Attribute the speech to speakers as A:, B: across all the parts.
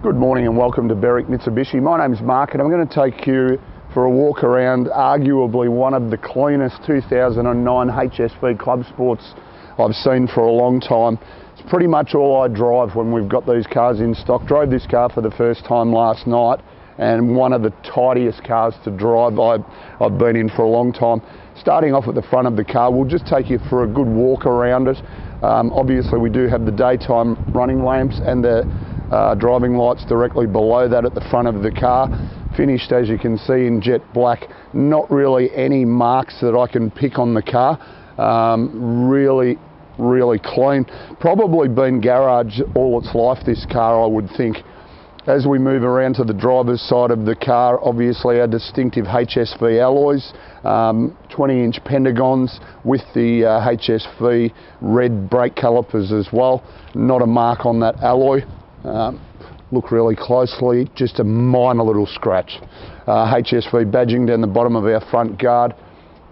A: Good morning and welcome to Berwick Mitsubishi. My name's Mark and I'm going to take you for a walk around arguably one of the cleanest 2009 HSV Clubsports I've seen for a long time. It's pretty much all I drive when we've got these cars in stock. Drove this car for the first time last night and one of the tidiest cars to drive I've been in for a long time. Starting off at the front of the car, we'll just take you for a good walk around it. Obviously we do have the daytime running lamps and the driving lights directly below that at the front of the car. Finished, as you can see, in jet black. Not really any marks that I can pick on the car. Really clean. Probably been garaged all its life, this car, I would think. As we move around to the driver's side of the car, obviously our distinctive HSV alloys, 20-inch pentagons with the HSV red brake calipers as well. Not a mark on that alloy. Look really closely, just a minor little scratch. HSV badging down the bottom of our front guard,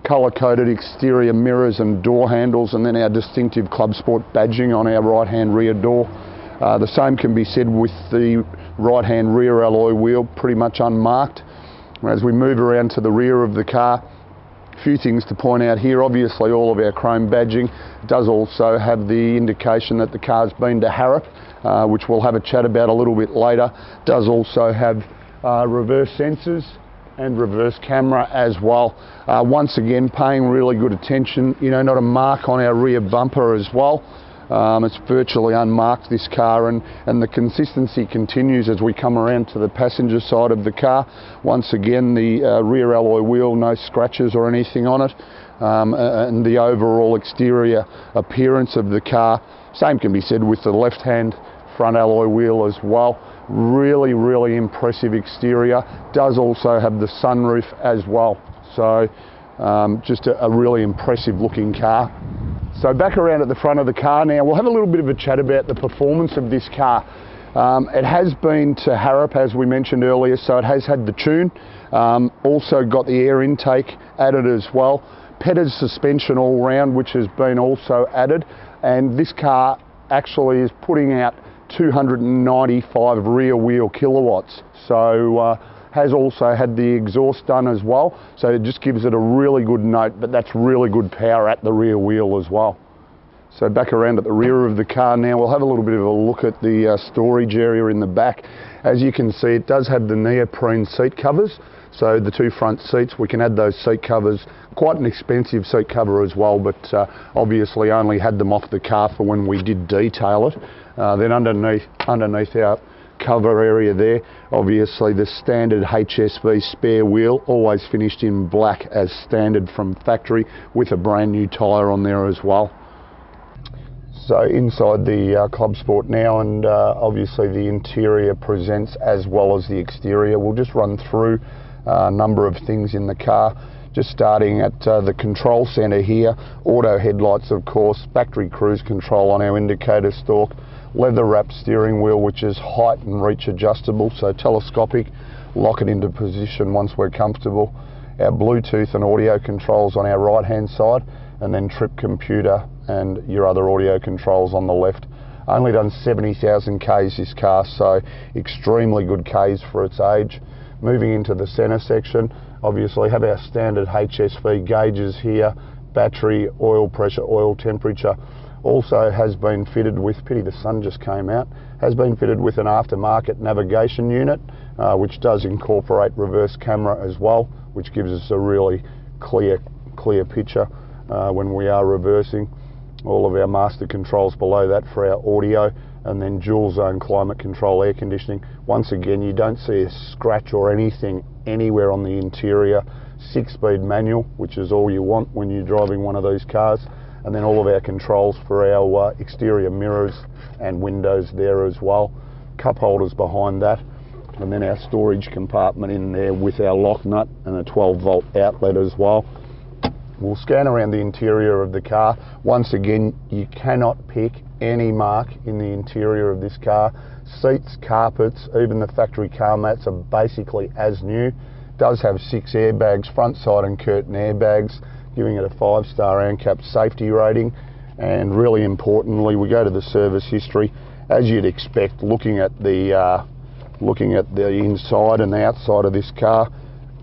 A: colour-coded exterior mirrors and door handles, and then our distinctive Clubsport badging on our right-hand rear door. The same can be said with the right-hand rear alloy wheel, pretty much unmarked. As we move around to the rear of the car, a few things to point out here. Obviously all of our chrome badging does also have the indication that the car's been to Harrop, which we'll have a chat about a little bit later. Does also have reverse sensors and reverse camera as well. Once again, paying really good attention, you know, not a mark on our rear bumper as well. It's virtually unmarked, this car, and the consistency continues as we come around to the passenger side of the car. Once again, the rear alloy wheel, no scratches or anything on it, and the overall exterior appearance of the car, same can be said with the left-hand front alloy wheel as well. Really impressive exterior. Does also have the sunroof as well, so just a really impressive looking car. So back around at the front of the car now, we'll have a little bit of a chat about the performance of this car. It has been to Harrop, as we mentioned earlier, so it has had the tune. Also got the air intake added as well. Petted suspension all round, which has been also added. And this car actually is putting out 295 rear wheel kilowatts. So has also had the exhaust done as well, so it just gives it a really good note, but that's really good power at the rear wheel as well. So back around at the rear of the car now, we'll have a little bit of a look at the storage area in the back. As you can see, it does have the neoprene seat covers, so the two front seats, we can add those seat covers. Quite an expensive seat cover as well, but obviously only had them off the car for when we did detail it. Then underneath our cover area there, obviously the standard HSV spare wheel, always finished in black as standard from factory, with a brand new tyre on there as well. So inside the Clubsport now, and obviously the interior presents as well as the exterior. We'll just run through a number of things in the car, just starting at the control centre here. Auto headlights, of course, factory cruise control on our indicator stalk, leather wrapped steering wheel, which is height and reach adjustable, so telescopic, lock it into position once we're comfortable. Our Bluetooth and audio controls on our right hand side, and then trip computer and your other audio controls on the left. Only done 70,000 Ks this car, so extremely good Ks for its age. Moving into the centre section, obviously have our standard HSV gauges here, battery, oil pressure, oil temperature. Also has been fitted with, pity the sun just came out, has been fitted with an aftermarket navigation unit, which does incorporate reverse camera as well, which gives us a really clear picture when we are reversing. All of our master controls below that for our audio, and then dual zone climate control air conditioning. Once again, you don't see a scratch or anything anywhere on the interior. 6-speed manual, which is all you want when you're driving one of these cars. And then all of our controls for our exterior mirrors and windows there as well. Cup holders behind that, and then our storage compartment in there with our lock nut and a 12-volt outlet as well. We'll scan around the interior of the car. Once again, you cannot pick any mark in the interior of this car. Seats, carpets, even the factory car mats are basically as new. Does have 6 airbags, front, side and curtain airbags, giving it a 5-star ANCAP safety rating. And really importantly, we go to the service history. As you'd expect, looking at the looking at the inside and the outside of this car,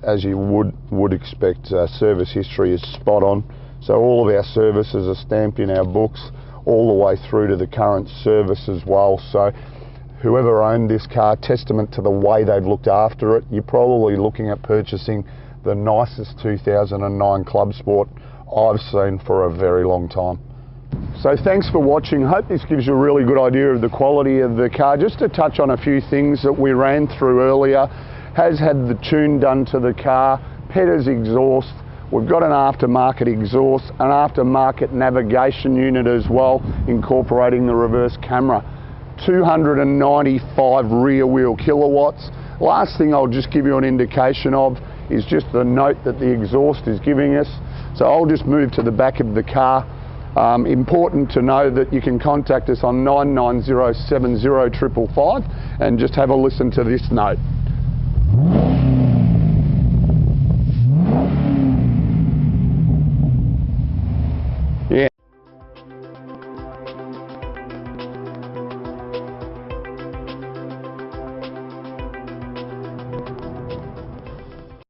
A: as you would expect, service history is spot on. So all of our services are stamped in our books all the way through to the current service as well. So whoever owned this car, testament to the way they've looked after it. You're probably looking at purchasing the nicest 2009 Clubsport I've seen for a very long time. So thanks for watching. Hope this gives you a really good idea of the quality of the car. Just to touch on a few things that we ran through earlier. Has had the tune done to the car, Petter's exhaust. We've got an aftermarket exhaust, an aftermarket navigation unit as well, incorporating the reverse camera. 295 rear wheel kilowatts. Last thing I'll just give you an indication of is just the note that the exhaust is giving us. So I'll just move to the back of the car. Important to know that you can contact us on 99070 555 and just have a listen to this note.